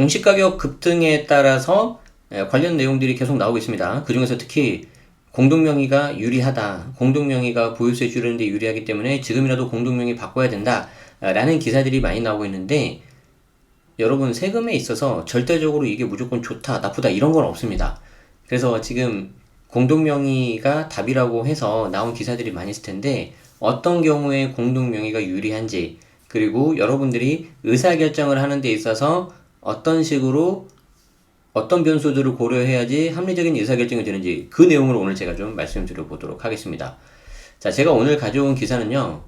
공시가격 급등에 따라서 관련 내용들이 계속 나오고 있습니다. 그 중에서 특히 공동명의가 유리하다. 공동명의가 보유세 줄이는데 유리하기 때문에 지금이라도 공동명의 바꿔야 된다. 라는 기사들이 많이 나오고 있는데 여러분 세금에 있어서 절대적으로 이게 무조건 좋다, 나쁘다 이런 건 없습니다. 그래서 지금 공동명의가 답이라고 해서 나온 기사들이 많이 있을 텐데 어떤 경우에 공동명의가 유리한지 그리고 여러분들이 의사결정을 하는 데 있어서 어떤 식으로 어떤 변수들을 고려해야지 합리적인 의사결정이 되는지 그 내용을 오늘 제가 좀 말씀드려 보도록 하겠습니다. 자, 제가 오늘 가져온 기사는요.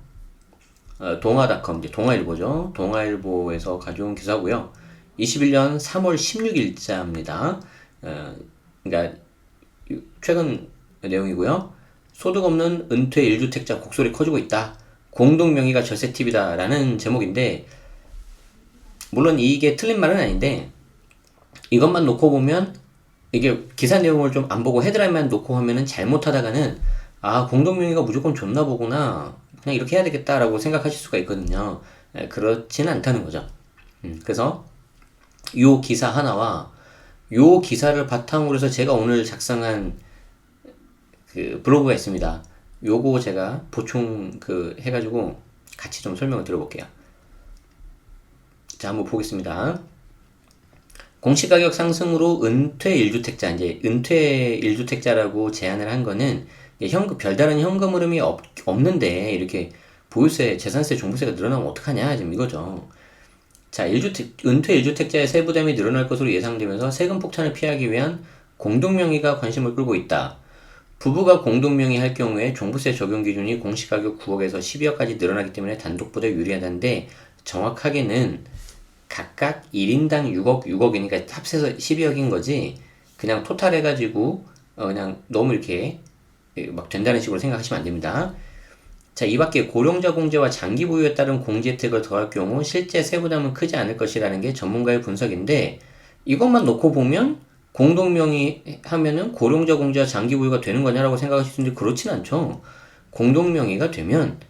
동아닷컴, 이제 동아일보죠. 동아일보에서 가져온 기사고요. 21년 3월 16일자입니다. 그러니까 최근 내용이고요. 소득 없는 은퇴 1주택자 곡소리 커지고 있다. 공동명의가 절세 팁이다. 라는 제목인데 물론 이게 틀린 말은 아닌데 이것만 놓고 보면 이게 기사 내용을 좀 안 보고 헤드라인만 놓고 하면은 잘못하다가는 아 공동명의가 무조건 좋나 보구나 그냥 이렇게 해야 되겠다라고 생각하실 수가 있거든요. 그렇지는 않다는 거죠. 그래서 요 기사 하나와 요 기사를 바탕으로 해서 제가 오늘 작성한 그 블로그가 있습니다. 요거 제가 보충 해가지고 같이 좀 설명을 드려볼게요. 자, 한번 보겠습니다. 공시가격 상승으로 은퇴 1주택자, 이제 은퇴 1주택자라고 제안을 한 거는 별다른 현금 흐름이 없는데 이렇게 보유세, 재산세, 종부세가 늘어나면 어떡하냐 지금 이거죠. 자, 은퇴 1주택자의 세부담이 늘어날 것으로 예상되면서 세금 폭탄을 피하기 위한 공동명의가 관심을 끌고 있다. 부부가 공동명의 할 경우에 종부세 적용 기준이 공시가격 9억에서 12억까지 늘어나기 때문에 단독보다 유리하다는데 정확하게는 각각 1인당 6억, 6억이니까 합해서 12억인 거지 그냥 토탈 해가지고 그냥 너무 이렇게 막 된다는 식으로 생각하시면 안 됩니다. 자, 이 밖에 고령자 공제와 장기 보유에 따른 공제 혜택을 더할 경우 실제 세부담은 크지 않을 것이라는 게 전문가의 분석인데 이것만 놓고 보면 공동명의 하면은 고령자 공제와 장기 보유가 되는 거냐라고 생각하실 수 있는데 그렇진 않죠. 공동명의가 되면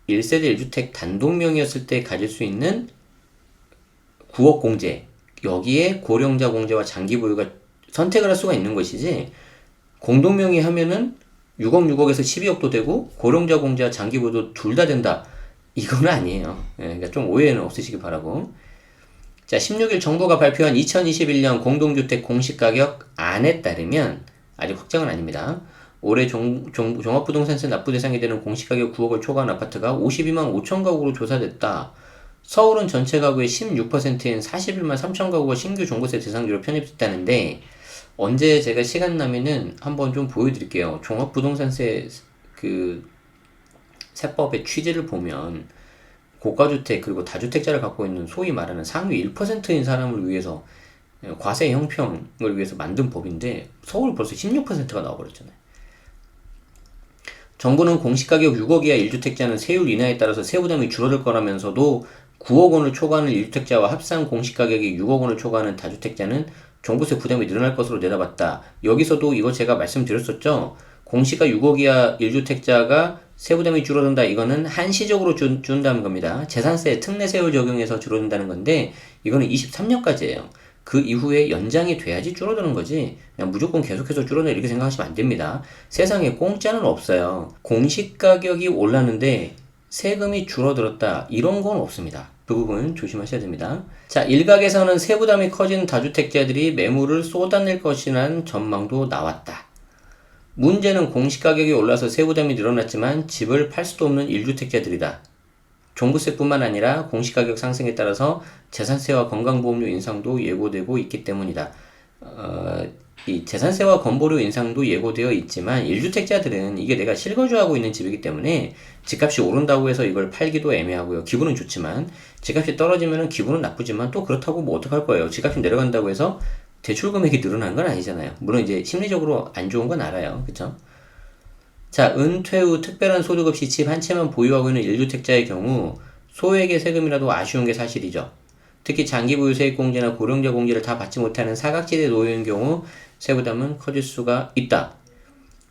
1세대 1주택 단독명의였을 때 가질 수 있는 9억 공제 여기에 고령자 공제와 장기 보유가 선택을 할 수가 있는 것이지 공동명의 하면은 6억 6억에서 12억도 되고 고령자 공제와 장기 보유도 둘 다 된다 이건 아니에요. 그러니까 좀 오해는 없으시기 바라고. 자, 16일 정부가 발표한 2021년 공동주택 공시가격 안에 따르면 아직 확정은 아닙니다. 올해 종합부동산세 납부 대상이 되는 공시가격 9억을 초과한 아파트가 52만 5천 가구로 조사됐다. 서울은 전체 가구의 16%인 41만 3천 가구가 신규 종부세 대상자로 편입됐다는데 언제 제가 시간 나면은 한번 좀 보여드릴게요. 종합부동산세 세법의 취지를 보면 고가주택 그리고 다주택자를 갖고 있는 소위 말하는 상위 1%인 사람을 위해서 과세 형평을 위해서 만든 법인데 서울 벌써 16%가 나와버렸잖아요. 정부는 공시가격 6억 이하 1주택자는 세율 인하에 따라서 세부담이 줄어들 거라면서도 9억 원을 초과하는 1주택자와 합산 공시가격이 6억 원을 초과하는 다주택자는 종부세 부담이 늘어날 것으로 내다봤다. 여기서도 이거 제가 말씀드렸었죠. 공시가 6억 이하 1주택자가 세부담이 줄어든다. 이거는 한시적으로 준다는 겁니다. 재산세 특례세율 적용해서 줄어든다는 건데 이거는 23년까지예요. 그 이후에 연장이 돼야지 줄어드는 거지 그냥 무조건 계속해서 줄어든다 이렇게 생각하시면 안 됩니다. 세상에 공짜는 없어요. 공시가격이 올랐는데 세금이 줄어들었다 이런 건 없습니다. 그 부분 조심하셔야 됩니다. 자, 일각에서는 세부담이 커진 다주택자들이 매물을 쏟아낼 것이라는 전망도 나왔다. 문제는 공시가격이 올라서 세부담이 늘어났지만 집을 팔 수도 없는 1주택자들이다. 종부세뿐만 아니라 공시가격 상승에 따라서 재산세와 건강보험료 인상도 예고되고 있기 때문이다. 이 재산세와 건보료 인상도 예고되어 있지만 1주택자들은 이게 내가 실거주하고 있는 집이기 때문에 집값이 오른다고 해서 이걸 팔기도 애매하고요. 기분은 좋지만 집값이 떨어지면 기분은 나쁘지만 또 그렇다고 뭐 어떡할 거예요. 집값이 내려간다고 해서 대출 금액이 늘어난 건 아니잖아요. 물론 이제 심리적으로 안 좋은 건 알아요. 그쵸? 자, 은퇴 후 특별한 소득 없이 집 한 채만 보유하고 있는 1주택자의 경우 소액의 세금이라도 아쉬운 게 사실이죠. 특히 장기 보유 세액공제나 고령자 공제를 다 받지 못하는 사각지대에 놓여 있는 경우 세부담은 커질 수가 있다.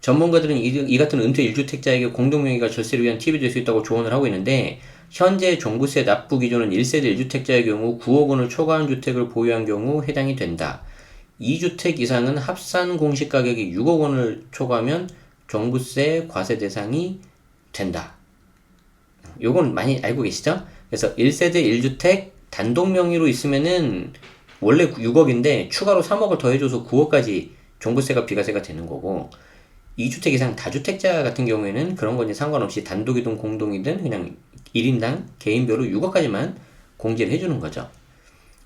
전문가들은 이 같은 은퇴 1주택자에게 공동명의가 절세를 위한 팁이 될 수 있다고 조언을 하고 있는데 현재 종부세 납부 기준은 1세대 1주택자의 경우 9억 원을 초과한 주택을 보유한 경우 해당이 된다. 2주택 이상은 합산 공시가격이 6억 원을 초과하면 종부세 과세 대상이 된다. 요건 많이 알고 계시죠? 그래서 1세대 1주택 단독 명의로 있으면은 원래 6억인데 추가로 3억을 더해줘서 9억까지 종부세가 비과세가 되는 거고 2주택 이상 다주택자 같은 경우에는 그런 건 상관없이 단독이든 공동이든 그냥 1인당 개인별로 6억까지만 공제를 해주는 거죠.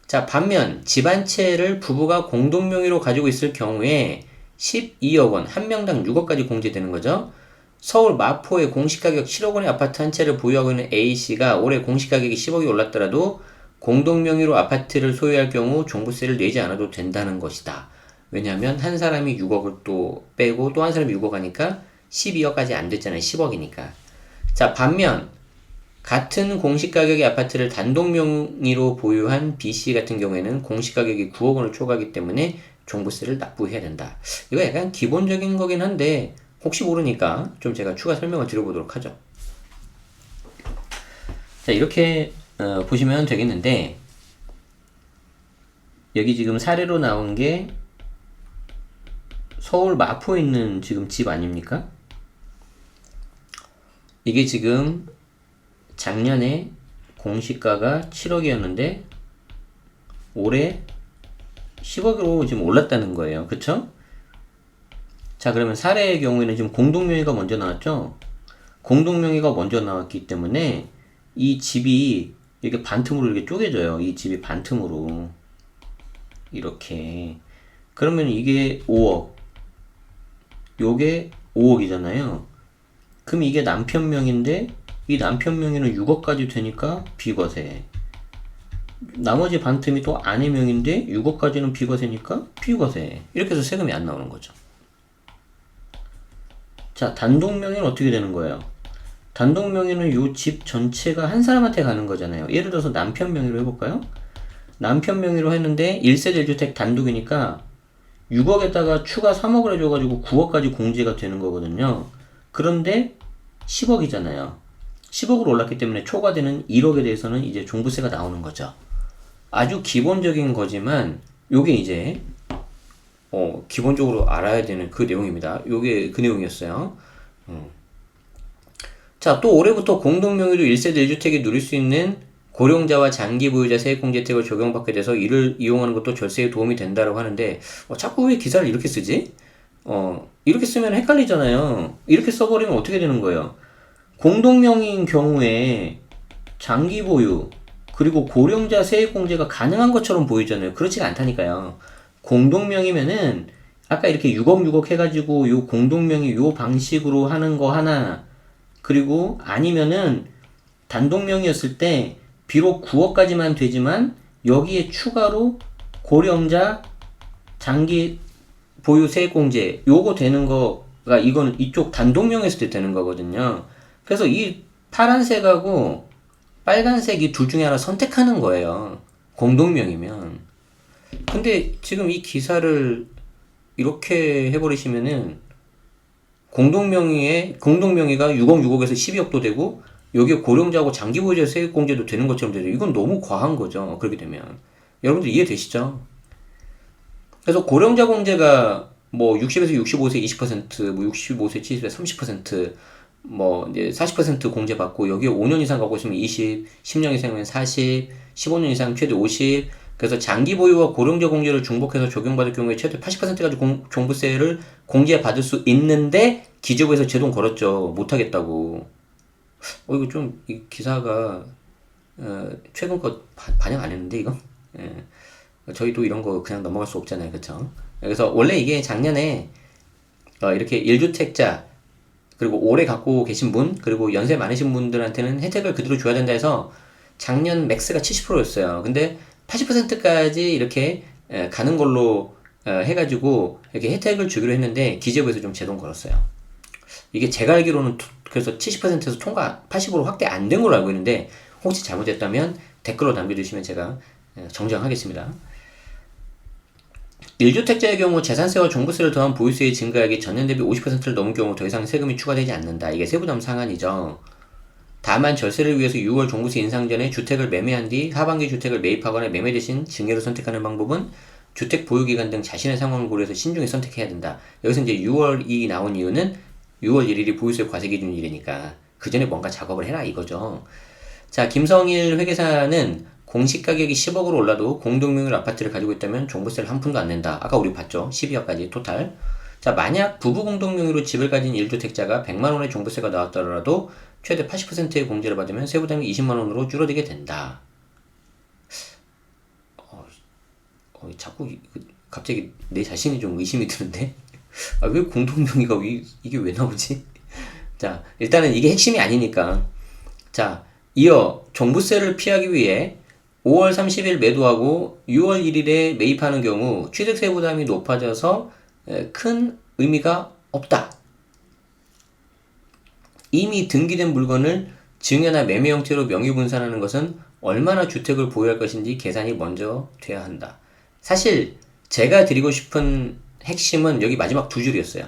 자, 반면 집 한 채를 부부가 공동 명의로 가지고 있을 경우에 12억 원, 한 명당 6억까지 공제되는 거죠. 서울 마포의 공시가격 7억 원의 아파트 한 채를 보유하고 있는 A씨가 올해 공시가격이 10억이 올랐더라도 공동 명의로 아파트를 소유할 경우 종부세를 내지 않아도 된다는 것이다. 왜냐하면 한 사람이 6억을 또 빼고 또 한 사람이 6억 하니까 12억까지 안 됐잖아요. 10억이니까. 자, 반면 같은 공시가격의 아파트를 단독 명의로 보유한 B씨 같은 경우에는 공시가격이 9억 원을 초과하기 때문에 종부세를 납부해야 된다. 이거 약간 기본적인 거긴 한데 혹시 모르니까 좀 제가 추가 설명을 드려보도록 하죠. 자, 이렇게 보시면 되겠는데 여기 지금 사례로 나온 게 서울 마포에 있는 지금 집 아닙니까? 이게 지금 작년에 공시가가 7억이었는데 올해 10억으로 지금 올랐다는 거예요. 그쵸? 자, 그러면 사례의 경우에는 지금 공동명의가 먼저 나왔죠? 공동명의가 먼저 나왔기 때문에 이 집이 이렇게 반틈으로 이렇게 쪼개져요. 이 집이 반틈으로 이렇게. 그러면 이게 5억, 요게 5억이잖아요. 그럼 이게 남편 명인데 이 남편 명의는 6억까지 되니까 비과세. 나머지 반틈이 또 아내 명인데 6억까지는 비과세니까 비과세. 이렇게 해서 세금이 안 나오는 거죠. 자, 단독 명의는 어떻게 되는 거예요? 단독 명의는 요 집 전체가 한 사람한테 가는 거잖아요. 예를 들어서 남편 명의로 해볼까요? 남편 명의로 했는데 1세대 1주택 단독이니까 6억에다가 추가 3억을 해줘가지고 9억까지 공제가 되는 거거든요. 그런데 10억이잖아요. 10억으로 올랐기 때문에 초과되는 1억에 대해서는 이제 종부세가 나오는 거죠. 아주 기본적인 거지만 요게 이제 기본적으로 알아야 되는 그 내용입니다. 요게 그 내용이었어요. 자, 또 올해부터 공동명의로 1세대 1주택이 누릴 수 있는 고령자와 장기보유자 세액공제 혜택을 적용받게 돼서 이를 이용하는 것도 절세에 도움이 된다고 하는데 자꾸 왜 기사를 이렇게 쓰지? 이렇게 쓰면 헷갈리잖아요. 이렇게 써버리면 어떻게 되는 거예요? 공동명의인 경우에 장기보유 그리고 고령자 세액공제가 가능한 것처럼 보이잖아요. 그렇지가 않다니까요. 공동명의면은 아까 이렇게 6억 해가지고 요 공동명의 요 방식으로 하는 거 하나 그리고 아니면은 단독명의였을 때 비록 9억까지만 되지만 여기에 추가로 고령자 장기 보유 세액공제 요거 되는 거가 이거는 이쪽 단독명의였을 때 되는 거거든요. 그래서 이 파란색하고 빨간색이 둘 중에 하나 선택하는 거예요. 공동명의면. 근데 지금 이 기사를 이렇게 해버리시면은 공동명의가 6억에서 12억도 되고 여기에 고령자하고 장기보유자 세액공제도 되는 것처럼 되죠. 이건 너무 과한 거죠. 그렇게 되면. 여러분들 이해되시죠? 그래서 고령자 공제가 뭐 60에서 65세 20%, 뭐 65세 70세 30%, 뭐 이제 40% 공제 받고 여기에 5년 이상 갖고 있으면 20, 10년 이상이면 40, 15년 이상 최대 50. 그래서 장기 보유와 고령자 공제를 중복해서 적용받을 경우에 최대 80%까지 종부세를 공제받을 수 있는데 기재부에서 제동 걸었죠. 못하겠다고. 이거 좀 이 기사가 최근 거 반영 안 했는데 이거? 예. 저희도 이런 거 그냥 넘어갈 수 없잖아요. 그쵸? 그래서 원래 이게 작년에 이렇게 1주택자 그리고 오래 갖고 계신 분 그리고 연세 많으신 분들한테는 혜택을 그대로 줘야 된다 해서 작년 맥스가 70%였어요. 근데 80%까지 이렇게 가는 걸로 해가지고 이렇게 혜택을 주기로 했는데 기재부에서 좀 제동 걸었어요. 이게 제가 알기로는 그래서 70%에서 통과 80으로 확대 안 된 걸로 알고 있는데 혹시 잘못됐다면 댓글로 남겨주시면 제가 정정하겠습니다. 1주택자의 경우 재산세와 종부세를 더한 보유세의 증가액이 전년 대비 50%를 넘을 경우 더 이상 세금이 추가되지 않는다. 이게 세부담 상한이죠. 다만 절세를 위해서 6월 종부세 인상 전에 주택을 매매한 뒤 하반기 주택을 매입하거나 매매 대신 증여를 선택하는 방법은 주택 보유기간 등 자신의 상황을 고려해서 신중히 선택해야 된다. 여기서 이제 6월이 나온 이유는 6월 1일이 보유세 과세 기준일이니까 그 전에 뭔가 작업을 해라 이거죠. 자, 김성일 회계사는 공시가격이 10억으로 올라도 공동명의로 아파트를 가지고 있다면 종부세를 한 푼도 안 낸다. 아까 우리 봤죠? 12억까지 토탈. 자, 만약 부부 공동명의로 집을 가진 1주택자가 100만원의 종부세가 나왔더라도 최대 80%의 공제를 받으면 세부담이 20만원으로 줄어들게 된다. 자꾸 갑자기 내 자신이 좀 의심이 드는데 왜 공동명의가 이게 왜 나오지? 자, 일단은 이게 핵심이 아니니까. 자, 이어 종부세를 피하기 위해 5월 30일 매도하고 6월 1일에 매입하는 경우 취득세 부담이 높아져서 큰 의미가 없다. 이미 등기된 물건을 증여나 매매 형태로 명의분산하는 것은 얼마나 주택을 보유할 것인지 계산이 먼저 돼야 한다. 사실 제가 드리고 싶은 핵심은 여기 마지막 두 줄이었어요.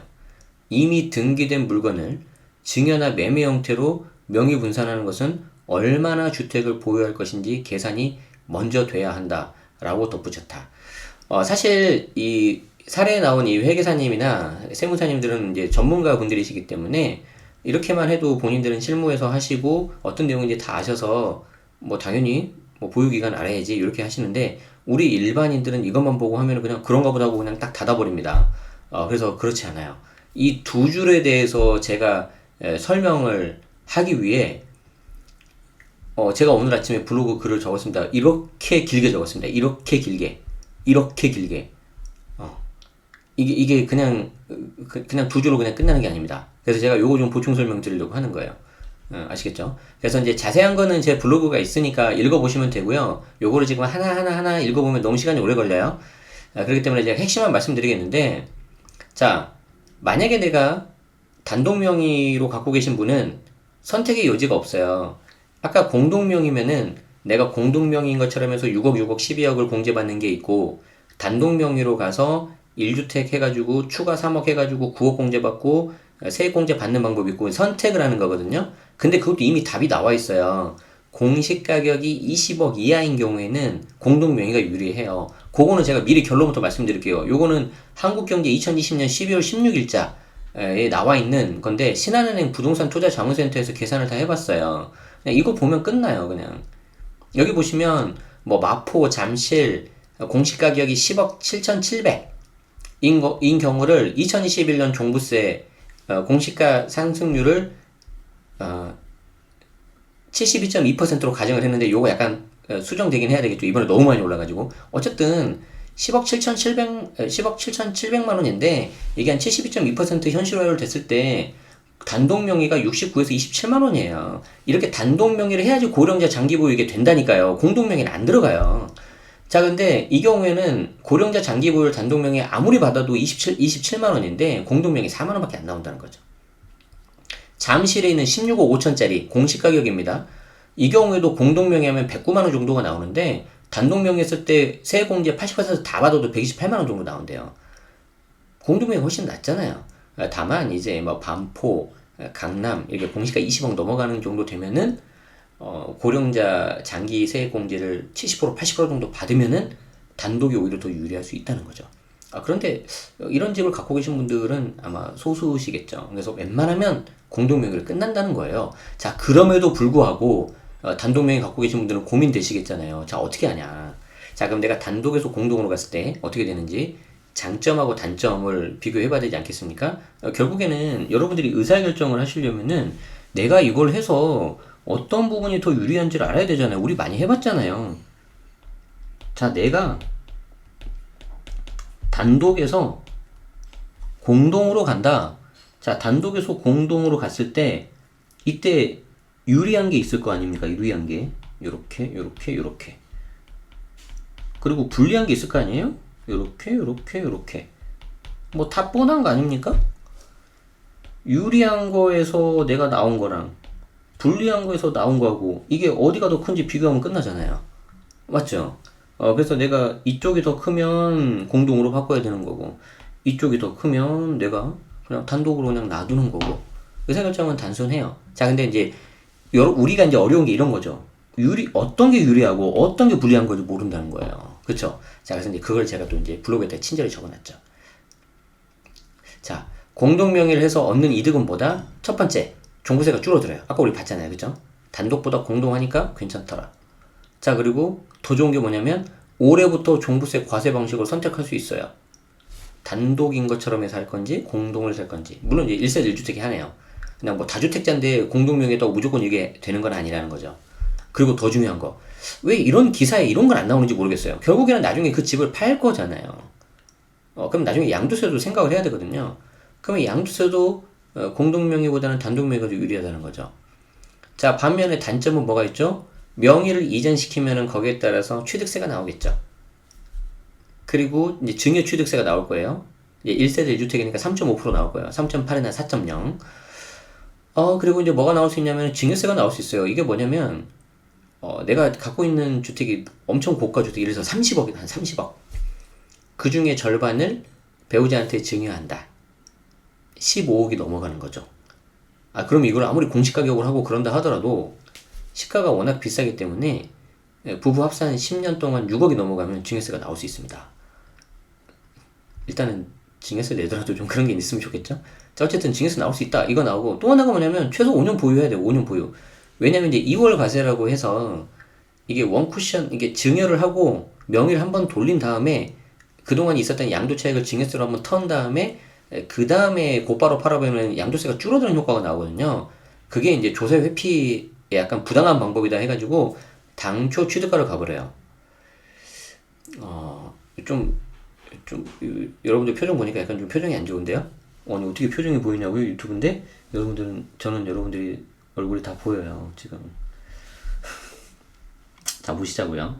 이미 등기된 물건을 증여나 매매 형태로 명의분산하는 것은 얼마나 주택을 보유할 것인지 계산이 먼저 돼야 한다 라고 덧붙였다. 사실 이 사례에 나온 이 회계사님이나 세무사님들은 이제 전문가 분들이시기 때문에 이렇게만 해도 본인들은 실무에서 하시고 어떤 내용인지 다 아셔서 뭐 당연히 뭐 보유기간 알아야지 이렇게 하시는데 우리 일반인들은 이것만 보고 하면 그냥 그런가 보다 하고 그냥 딱 닫아버립니다. 그래서 그렇지 않아요. 이 두 줄에 대해서 제가 설명을 하기 위해 제가 오늘 아침에 블로그 글을 적었습니다. 이렇게 길게 적었습니다. 이렇게 길게. 이게 그냥 두 줄로 그냥 끝나는 게 아닙니다. 그래서 제가 요거 좀 보충 설명 드리려고 하는 거예요. 아시겠죠? 그래서 이제 자세한 거는 제 블로그가 있으니까 읽어보시면 되고요. 요거를 지금 하나 읽어보면 너무 시간이 오래 걸려요. 그렇기 때문에 제가 핵심만 말씀드리겠는데, 자, 만약에 내가 단독 명의로 갖고 계신 분은 선택의 여지가 없어요. 아까 공동명의면은 내가 공동명의인 것처럼 해서 6억, 12억을 공제받는 게 있고, 단독 명의로 가서 1주택 해가지고 추가 3억 해가지고 9억 공제받고 세액 공제 받는 방법이 있고 선택을 하는 거거든요. 근데 그것도 이미 답이 나와 있어요. 공시가격이 20억 이하인 경우에는 공동명의가 유리해요. 그거는 제가 미리 결론부터 말씀드릴게요. 요거는 한국경제 2020년 12월 16일자에 나와 있는 건데 신한은행 부동산 투자 자문센터에서 계산을 다 해봤어요. 그냥 이거 보면 끝나요. 그냥 여기 보시면 뭐 마포, 잠실 공시가격이 10억 7,700 인 경우를 2021년 종부세 공시가 상승률을 72.2%로 가정을 했는데 요거 약간 수정되긴 해야 되겠죠. 이번에 너무 많이 올라가지고 어쨌든 10억 7,700만 원인데 이게 한 72.2% 현실화율 됐을 때 단독 명의가 69에서 27만 원이에요. 이렇게 단독 명의를 해야지 고령자 장기 보유 이게 된다니까요. 공동 명의는 안 들어가요. 자, 근데 이 경우에는 고령자 장기 보유 단독 명의 아무리 받아도 27만 원인데 공동 명의 4만 원밖에 안 나온다는 거죠. 잠실에 있는 16억 5천짜리 공시 가격입니다. 이 경우에도 공동 명의 하면 109만 원 정도가 나오는데 단독 명의 했을 때 세액 공제 80%다 받아도 128만 원 정도 나온대요. 공동 명의 훨씬 낫잖아요. 다만 이제 뭐 반포, 강남 이렇게 공시가 20억 넘어가는 정도 되면은 고령자 장기 세액 공제를 70% 80% 정도 받으면은 단독이 오히려 더 유리할 수 있다는 거죠. 그런데 이런 집을 갖고 계신 분들은 아마 소수시겠죠. 그래서 웬만하면 공동명의로 끝난다는 거예요. 자, 그럼에도 불구하고 단독 명의 갖고 계신 분들은 고민되시겠잖아요. 자, 어떻게 하냐. 자, 그럼 내가 단독에서 공동으로 갔을 때 어떻게 되는지 장점하고 단점을 비교해 봐야 되지 않겠습니까? 결국에는 여러분들이 의사결정을 하시려면은 내가 이걸 해서 어떤 부분이 더 유리한지를 알아야 되잖아요. 우리 많이 해봤잖아요. 자, 내가 단독에서 공동으로 간다. 자, 단독에서 공동으로 갔을 때 이때 유리한 게 있을 거 아닙니까? 유리한 게 요렇게 그리고 불리한 게 있을 거 아니에요? 요렇게 뭐 다 뻔한 거 아닙니까? 유리한 거에서 내가 나온 거랑 불리한 거에서 나온 거하고 이게 어디가 더 큰지 비교하면 끝나잖아요. 맞죠? 그래서 내가 이쪽이 더 크면 공동으로 바꿔야 되는 거고, 이쪽이 더 크면 내가 그냥 단독으로 그냥 놔두는 거고. 의사결정은 단순해요. 자, 근데 이제 우리가 이제 어려운 게 이런 거죠. 어떤 게 유리하고 어떤 게 불리한 건지 모른다는 거예요. 그쵸? 자, 그래서 이제 그걸 제가 또 이제 블로그에다 친절히 적어놨죠. 자, 공동명의를 해서 얻는 이득은 뭐다? 첫 번째, 종부세가 줄어들어요. 아까 우리 봤잖아요. 그죠? 단독보다 공동하니까 괜찮더라. 자, 그리고 더 좋은 게 뭐냐면 올해부터 종부세 과세 방식을 선택할 수 있어요. 단독인 것처럼 해서 할 건지 공동을 살 건지. 물론 이제 1세대 1주택이 하네요. 그냥 뭐 다주택자인데 공동명의다고 무조건 이게 되는 건 아니라는 거죠. 그리고 더 중요한 거, 왜 이런 기사에 이런 건 안 나오는지 모르겠어요. 결국에는 나중에 그 집을 팔 거잖아요. 그럼 나중에 양도세도 생각을 해야 되거든요. 그러면 양도세도 공동명의보다는 단독명의가 더 유리하다는 거죠. 자, 반면에 단점은 뭐가 있죠? 명의를 이전시키면은 거기에 따라서 취득세가 나오겠죠. 그리고 이제 증여 취득세가 나올 거예요. 이제 1세대 1주택이니까 3.5% 나올 거예요. 3.8이나 4.0. 그리고 이제 뭐가 나올 수 있냐면 증여세가 나올 수 있어요. 이게 뭐냐면 내가 갖고 있는 주택이 엄청 고가 주택, 예를 들어서 30억이다, 한 30억. 그 중에 절반을 배우자한테 증여한다. 15억이 넘어가는 거죠. 그럼 이걸 아무리 공시가격으로 하고 그런다 하더라도 시가가 워낙 비싸기 때문에 부부 합산 10년 동안 6억이 넘어가면 증여세가 나올 수 있습니다. 일단은 증여세 내더라도 좀 그런 게 있으면 좋겠죠? 자, 어쨌든 증여세 나올 수 있다. 이거 나오고 또 하나가 뭐냐면 최소 5년 보유해야 돼요. 5년 보유. 왜냐면 이제 2월 과세라고 해서 이게 원쿠션, 이게 증여를 하고 명의를 한번 돌린 다음에 그동안 있었던 양도 차익을 증여세로 한번 턴 다음에 그 다음에 곧바로 팔아보면 양도세가 줄어드는 효과가 나오거든요. 그게 이제 조세 회피에 약간 부당한 방법이다 해가지고 당초 취득가를 가버려요. 좀 여러분들 표정 보니까 약간 좀 표정이 안 좋은데요? 아니 어떻게 표정이 보이냐고요? 유튜브인데 저는 여러분들이 얼굴이 다 보여요 지금. 자, 보시자고요.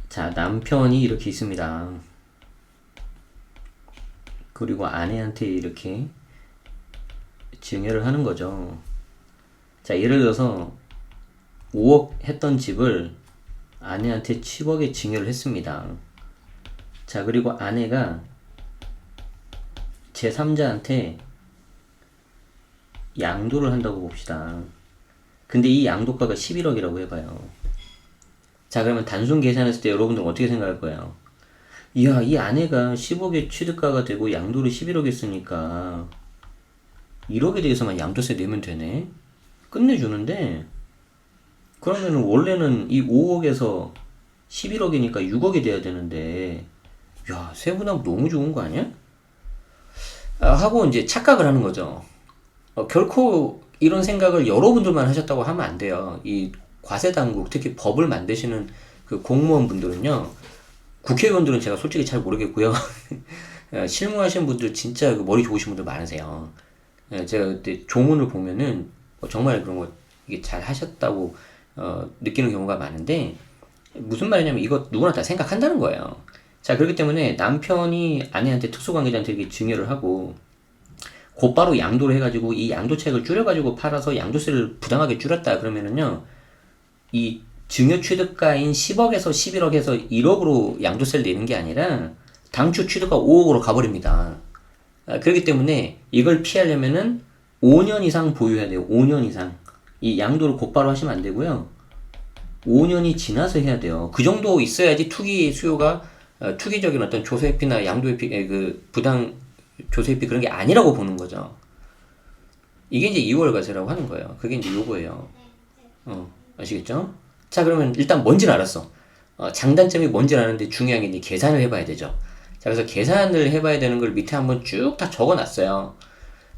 자, 남편이 이렇게 있습니다. 그리고 아내한테 이렇게 증여를 하는 거죠. 자, 예를 들어서 5억 했던 집을 아내한테 10억에 증여를 했습니다. 자, 그리고 아내가 제3자한테 양도를 한다고 봅시다. 근데 이 양도가가 11억이라고 해봐요. 자, 그러면 단순 계산했을 때 여러분들은 어떻게 생각할 거예요? 이야, 이 아내가 10억의 취득가가 되고 양도를 11억 했으니까 1억에 대해서만 양도세 내면 되네? 끝내주는데, 그러면 원래는 이 5억에서 11억이니까 6억이 돼야 되는데, 야, 세분하면 너무 좋은 거 아니야? 하고 이제 착각을 하는 거죠. 결코 이런 생각을 여러분들만 하셨다고 하면 안 돼요. 이 과세당국, 특히 법을 만드시는 그 공무원분들은요, 국회의원들은 제가 솔직히 잘 모르겠고요. 실무하시는 분들 진짜 그 머리 좋으신 분들 많으세요. 제가 그때 조문을 보면은 정말 그런 거 이게 잘 하셨다고 느끼는 경우가 많은데, 무슨 말이냐면 이거 누구나 다 생각한다는 거예요. 자, 그렇기 때문에 남편이 아내한테 특수관계자한테 이렇게 증여를 하고 곧바로 양도를 해가지고 이 양도차익을 줄여가지고 팔아서 양도세를 부당하게 줄였다 그러면은요, 이 증여 취득가인 10억에서 11억에서 1억으로 양도세를 내는 게 아니라 당초 취득가 5억으로 가버립니다. 그렇기 때문에 이걸 피하려면은 5년 이상 보유해야 돼요. 5년 이상. 이 양도를 곧바로 하시면 안 되고요. 5년이 지나서 해야 돼요. 그 정도 있어야지 투기 수요가 투기적인 어떤 조세회피나 양도회피, 그 부당 조세회피 그런 게 아니라고 보는 거죠. 이게 이제 2월 과세라고 하는 거예요. 그게 이제 요거예요. 아시겠죠? 자, 그러면 일단 뭔지는 알았어. 장단점이 뭔지는 아는데 중요한 게 이제 계산을 해봐야 되죠. 자, 그래서 계산을 해봐야 되는 걸 밑에 한번 쭉 다 적어놨어요.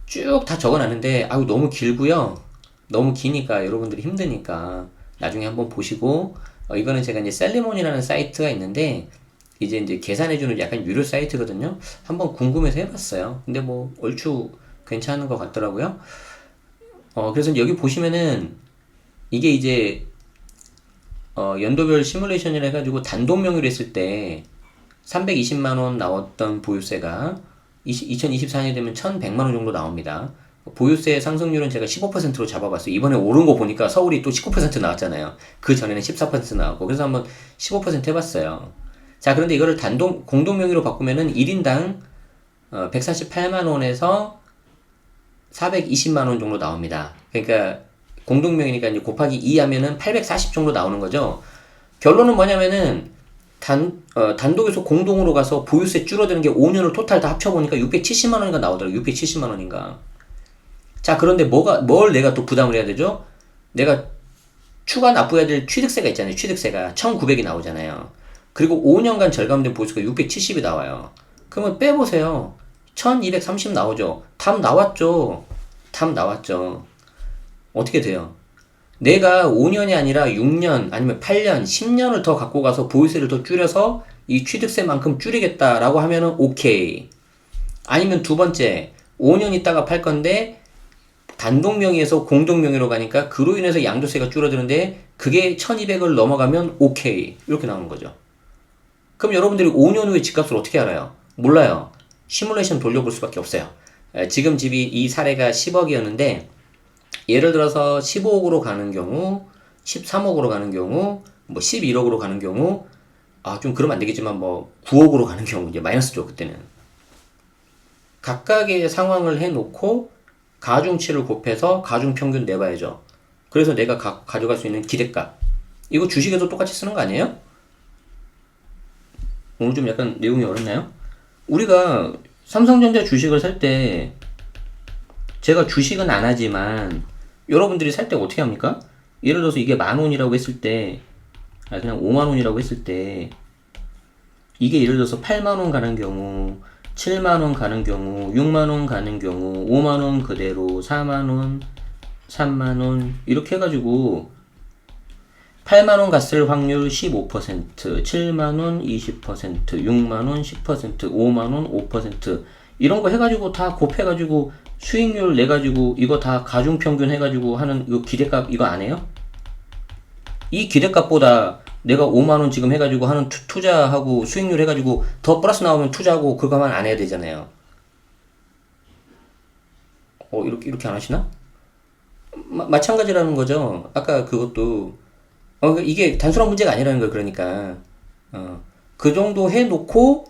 쭉 다 적어놨는데, 너무 길고요. 너무 기니까 여러분들이 힘드니까 나중에 한번 보시고, 이거는 제가 이제 셀리몬이라는 사이트가 있는데, 이제 계산해주는 약간 유료 사이트거든요. 한번 궁금해서 해봤어요. 근데 뭐 얼추 괜찮은 것 같더라고요. 그래서 여기 보시면은 이게 이제 연도별 시뮬레이션이라 해가지고 단독 명의로 했을 때 320만원 나왔던 보유세가 2024년이 되면 1100만원 정도 나옵니다. 보유세 상승률은 제가 15%로 잡아봤어요. 이번에 오른 거 보니까 서울이 또 19% 나왔잖아요. 그 전에는 14% 나왔고. 그래서 한번 15% 해봤어요. 자, 그런데 이거를 공동명의로 바꾸면은 1인당 148만원에서 420만원 정도 나옵니다. 그러니까 공동명의니까 이제 곱하기 2 하면은 840 정도 나오는 거죠. 결론은 뭐냐면은 단독에서 공동으로 가서 보유세 줄어드는 게 5년을 토탈 다 합쳐보니까 670만원인가 나오더라고요. 670만원인가. 자, 그런데 뭘 내가 또 부담을 해야 되죠? 내가 추가 납부해야 될 취득세가 있잖아요. 취득세가 1900이 나오잖아요. 그리고 5년간 절감된 보유세가 670이 나와요. 그러면 빼보세요. 1230 나오죠. 답 나왔죠. 답 나왔죠. 어떻게 돼요? 내가 5년이 아니라 6년 아니면 8년, 10년을 더 갖고 가서 보유세를 더 줄여서 이 취득세만큼 줄이겠다라고 하면은 오케이. 아니면 두 번째, 5년 있다가 팔 건데 단독 명의에서 공동 명의로 가니까 그로 인해서 양도세가 줄어드는데 그게 1200을 넘어가면 오케이. 이렇게 나오는 거죠. 그럼 여러분들이 5년 후에 집값을 어떻게 알아요? 몰라요. 시뮬레이션 돌려볼 수밖에 없어요. 지금 집이 이 사례가 10억이었는데 예를 들어서 15억으로 가는 경우, 13억으로 가는 경우, 뭐 11억으로 가는 경우, 좀 그러면 안 되겠지만 뭐 9억으로 가는 경우 이제 마이너스죠, 그때는. 각각의 상황을 해놓고 가중치를 곱해서 가중평균 내봐야죠. 그래서 내가 가져갈 수 있는 기대값. 이거 주식에도 똑같이 쓰는 거 아니에요? 오늘 좀 약간 내용이 어렵나요? 우리가 삼성전자 주식을 살 때 제가 주식은 안 하지만 여러분들이 살 때 어떻게 합니까? 예를 들어서 이게 10,000원이라고 했을 때 그냥 50,000원이라고 했을 때 이게 예를 들어서 80,000원 가는 경우 70,000원 가는 경우 60,000원 가는 경우 50,000원 그대로 40,000원 30,000원 이렇게 해가지고 80,000원 갔을 확률 15%, 7만원 20%, 6만원 10%, 5만원 5% 이런 거 해가지고 다 곱해가지고 수익률 내가지고 이거 다 가중평균 해가지고 하는 이 기대값 이거 안 해요? 이 기대값보다 내가 5만원 지금 해가지고 하는 투자하고 수익률 해가지고 더 플러스 나오면 투자하고 그거만 안 해야 되잖아요. 이렇게 안 하시나? 마찬가지라는 거죠. 아까 그것도 이게 단순한 문제가 아니라는 거예요. 그러니까 그 정도 해놓고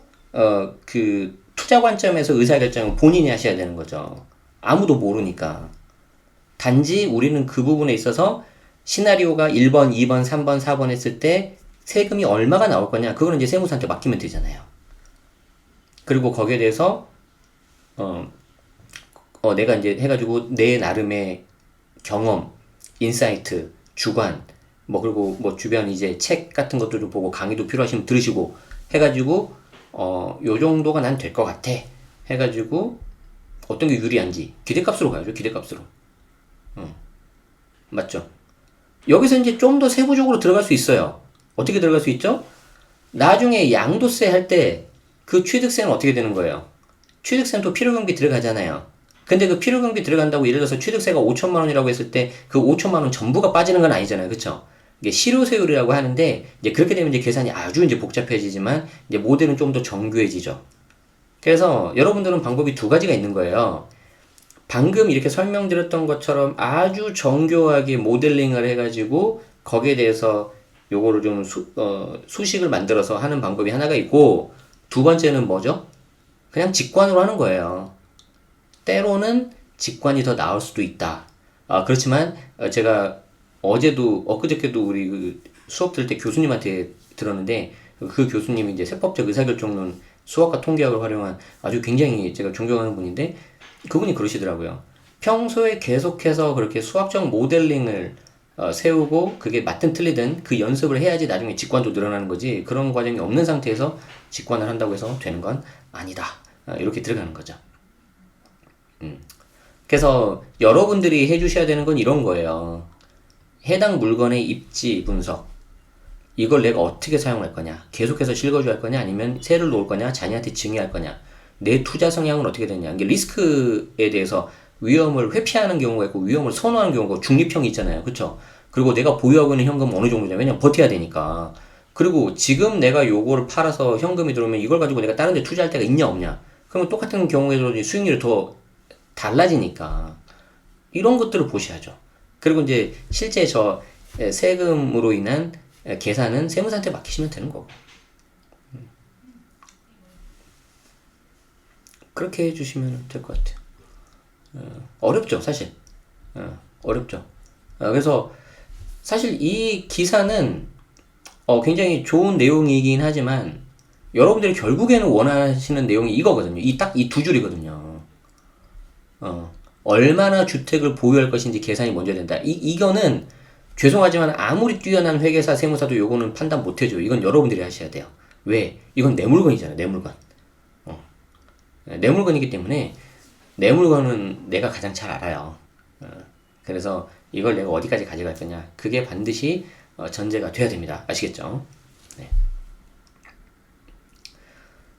그 투자 관점에서 의사결정은 본인이 하셔야 되는 거죠. 아무도 모르니까. 단지 우리는 그 부분에 있어서 시나리오가 1번, 2번, 3번, 4번 했을 때 세금이 얼마가 나올 거냐 그거는 이제 세무사한테 맡기면 되잖아요. 그리고 거기에 대해서 내가 이제 해가지고 내 나름의 경험, 인사이트, 주관 그리고 주변 이제 책 같은 것들도 보고 강의도 필요하시면 들으시고 해가지고 요 정도가 난 될 것 같아 해가지고 어떤 게 유리한지 기대값으로 가야죠. 기대값으로. 맞죠? 여기서 이제 좀 더 세부적으로 들어갈 수 있어요. 어떻게 들어갈 수 있죠? 나중에 양도세 할 때 그 취득세는 어떻게 되는 거예요? 취득세는 또 필요경비 들어가잖아요. 근데 그 필요경비 들어간다고 예를 들어서 취득세가 5천만 원이라고 했을 때 그 5천만 원 전부가 빠지는 건 아니잖아요. 그쵸? 이게 실효세율이라고 하는데 이제 그렇게 되면 이제 계산이 아주 이제 복잡해지지만 이제 모델은 좀 더 정교해지죠. 그래서 여러분들은 방법이 두 가지가 있는 거예요. 방금 이렇게 설명드렸던 것처럼 아주 정교하게 모델링을 해가지고 거기에 대해서 요거를 좀 수식을 만들어서 하는 방법이 하나가 있고 두 번째는 뭐죠? 그냥 직관으로 하는 거예요. 때로는 직관이 더 나을 수도 있다. 그렇지만 제가 엊그저께도 우리 그 수업 들을 때 교수님한테 들었는데 그 교수님이 이제 세법적 의사결정론 수학과 통계학을 활용한 아주 굉장히 제가 존경하는 분인데 그분이 그러시더라고요. 평소에 계속해서 그렇게 수학적 모델링을 세우고 그게 맞든 틀리든 그 연습을 해야지 나중에 직관도 늘어나는 거지 그런 과정이 없는 상태에서 직관을 한다고 해서 되는 건 아니다. 이렇게 들어가는 거죠. 그래서 여러분들이 해주셔야 되는 건 이런 거예요. 해당 물건의 입지 분석. 이걸 내가 어떻게 사용할 거냐. 계속해서 실거주할 거냐 아니면 세를 놓을 거냐 자녀한테 증여할 거냐. 내 투자 성향은 어떻게 되냐. 이게 리스크에 대해서 위험을 회피하는 경우가 있고 위험을 선호하는 경우가 중립형이 있잖아요. 그쵸? 그리고 내가 보유하고 있는 현금은 어느 정도냐. 왜냐면 버텨야 되니까. 그리고 지금 내가 요거를 팔아서 현금이 들어오면 이걸 가지고 내가 다른 데 투자할 데가 있냐 없냐. 그러면 똑같은 경우에도 수익률이 더 달라지니까. 이런 것들을 보셔야죠. 그리고 이제 실제 저 세금으로 인한 계산은 세무사한테 맡기시면 되는 거고. 그렇게 해주시면 될 것 같아요. 어렵죠, 사실. 어렵죠. 그래서 사실 이 기사는 굉장히 좋은 내용이긴 하지만 여러분들이 결국에는 원하시는 내용이 이거거든요. 딱 이 두 줄이거든요. 얼마나 주택을 보유할 것인지 계산이 먼저 된다. 이거는 죄송하지만 아무리 뛰어난 회계사, 세무사도 요거는 판단 못 해줘요. 이건 여러분들이 하셔야 돼요. 왜? 이건 내 물건이잖아요. 내 물건. 내 물건이기 때문에 내 물건은 내가 가장 잘 알아요. 그래서 이걸 내가 어디까지 가져갈 거냐. 그게 반드시 전제가 돼야 됩니다. 아시겠죠? 네.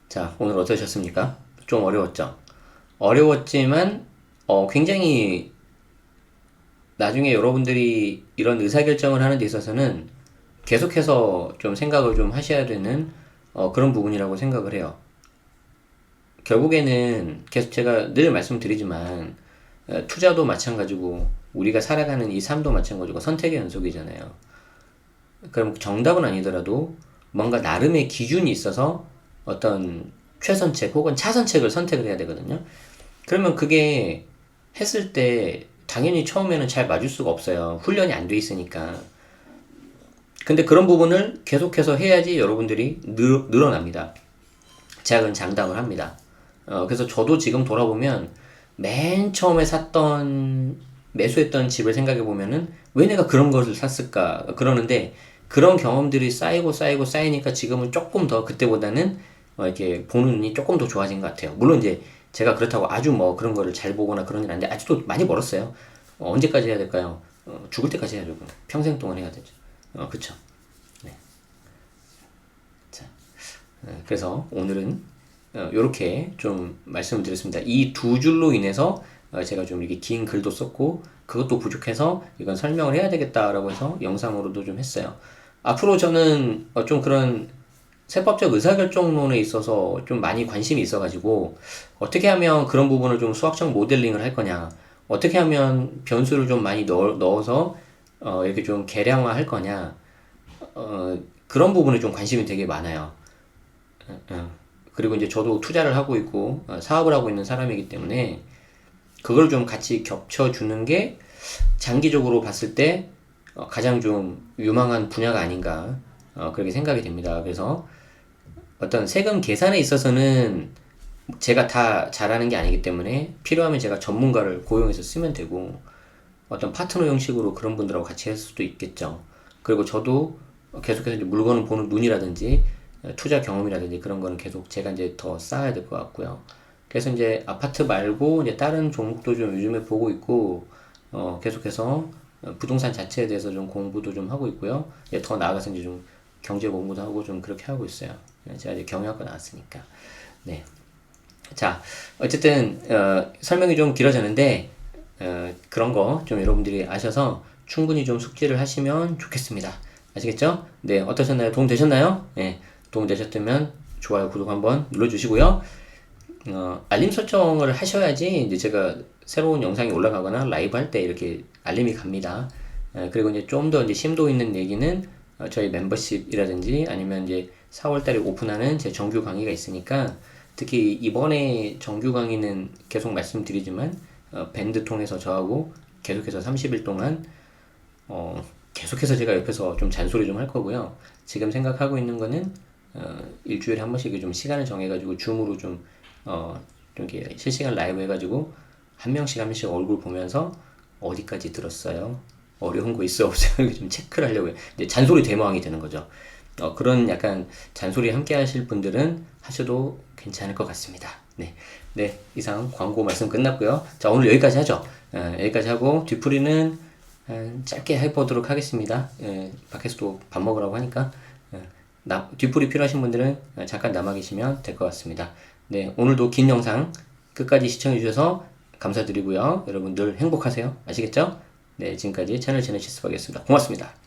자, 오늘 어떠셨습니까? 좀 어려웠죠? 어려웠지만 굉장히 나중에 여러분들이 이런 의사결정을 하는 데 있어서는 계속해서 좀 생각을 좀 하셔야 되는 그런 부분이라고 생각을 해요. 결국에는 계속 제가 늘 말씀드리지만 투자도 마찬가지고 우리가 살아가는 이 삶도 마찬가지고 선택의 연속이잖아요. 그럼 정답은 아니더라도 뭔가 나름의 기준이 있어서 어떤 최선책 혹은 차선책을 선택을 해야 되거든요. 그러면 그게 했을 때 당연히 처음에는 잘 맞을 수가 없어요. 훈련이 안 돼 있으니까. 근데 그런 부분을 계속해서 해야지 여러분들이 늘어납니다. 제가 장담을 합니다. 그래서 저도 지금 돌아보면 맨 처음에 매수했던 집을 생각해 보면은 왜 내가 그런 것을 샀을까 그러는데 그런 경험들이 쌓이니까 지금은 조금 더 그때보다는 이렇게 보는 눈이 조금 더 좋아진 것 같아요. 물론 이제 제가 그렇다고 아주 뭐 그런 거를 잘 보거나 그런 일 아닌데 아직도 많이 멀었어요. 언제까지 해야 될까요? 죽을 때까지 해야죠. 평생 동안 해야 되죠. 그쵸. 네. 자, 그래서 오늘은 요렇게 좀 말씀을 드렸습니다. 이 두 줄로 인해서 제가 좀 이렇게 긴 글도 썼고 그것도 부족해서 이건 설명을 해야 되겠다라고 해서 영상으로도 좀 했어요. 앞으로 저는 좀 그런 세법적 의사결정론에 있어서 좀 많이 관심이 있어가지고 어떻게 하면 그런 부분을 좀 수학적 모델링을 할 거냐, 어떻게 하면 변수를 좀 많이 넣어서 이렇게 좀 계량화 할 거냐, 그런 부분에 좀 관심이 되게 많아요. 그리고 이제 저도 투자를 하고 있고 사업을 하고 있는 사람이기 때문에 그걸 좀 같이 겹쳐주는 게 장기적으로 봤을 때 가장 좀 유망한 분야가 아닌가 그렇게 생각이 됩니다. 그래서 어떤 세금 계산에 있어서는 제가 다 잘하는 게 아니기 때문에 필요하면 제가 전문가를 고용해서 쓰면 되고 어떤 파트너 형식으로 그런 분들하고 같이 할 수도 있겠죠. 그리고 저도 계속해서 이제 물건을 보는 눈이라든지 투자 경험이라든지 그런 거는 계속 제가 이제 더 쌓아야 될 것 같고요. 그래서 이제 아파트 말고 이제 다른 종목도 좀 요즘에 보고 있고 계속해서 부동산 자체에 대해서 좀 공부도 좀 하고 있고요. 이제 더 나아가서 이제 좀 경제 공부도 하고 좀 그렇게 하고 있어요. 제가 이제 경영학과 나왔으니까. 네. 자, 어쨌든 설명이 좀 길어졌는데 그런 거 좀 여러분들이 아셔서 충분히 좀 숙지를 하시면 좋겠습니다. 아시겠죠? 네, 어떠셨나요? 도움 되셨나요? 네, 도움 되셨다면 좋아요, 구독 한번 눌러주시고요. 알림 설정을 하셔야지 이제 제가 새로운 영상이 올라가거나 라이브 할 때 이렇게 알림이 갑니다. 그리고 이제 좀 더 이제 심도 있는 얘기는 저희 멤버십이라든지 아니면 이제 4월달에 오픈하는 제 정규 강의가 있으니까 특히 이번에 정규 강의는 계속 말씀드리지만 밴드 통해서 저하고 계속해서 30일 동안 계속해서 제가 옆에서 좀 잔소리 좀 할 거고요. 지금 생각하고 있는 거는 일주일에 한 번씩 좀 시간을 정해가지고 줌으로 좀 이렇게 실시간 라이브 해가지고 한 명씩 얼굴 보면서 어디까지 들었어요? 어려운 거 있어 없어요? 좀 체크를 하려고요. 이제 잔소리 대모왕이 되는 거죠. 그런 약간 잔소리 함께 하실 분들은 하셔도 괜찮을 것 같습니다. 네. 네. 이상 광고 말씀 끝났고요. 자, 오늘 여기까지 하죠. 여기까지 하고 뒤풀이는 짧게 해보도록 하겠습니다. 밖에서도 밥 먹으라고 하니까 뒤풀이 필요하신 분들은 잠깐 남아 계시면 될 것 같습니다. 네. 오늘도 긴 영상 끝까지 시청해 주셔서 감사드리고요. 여러분 늘 행복하세요. 아시겠죠? 네. 지금까지 채널 제네시스 박이었습니다. 고맙습니다.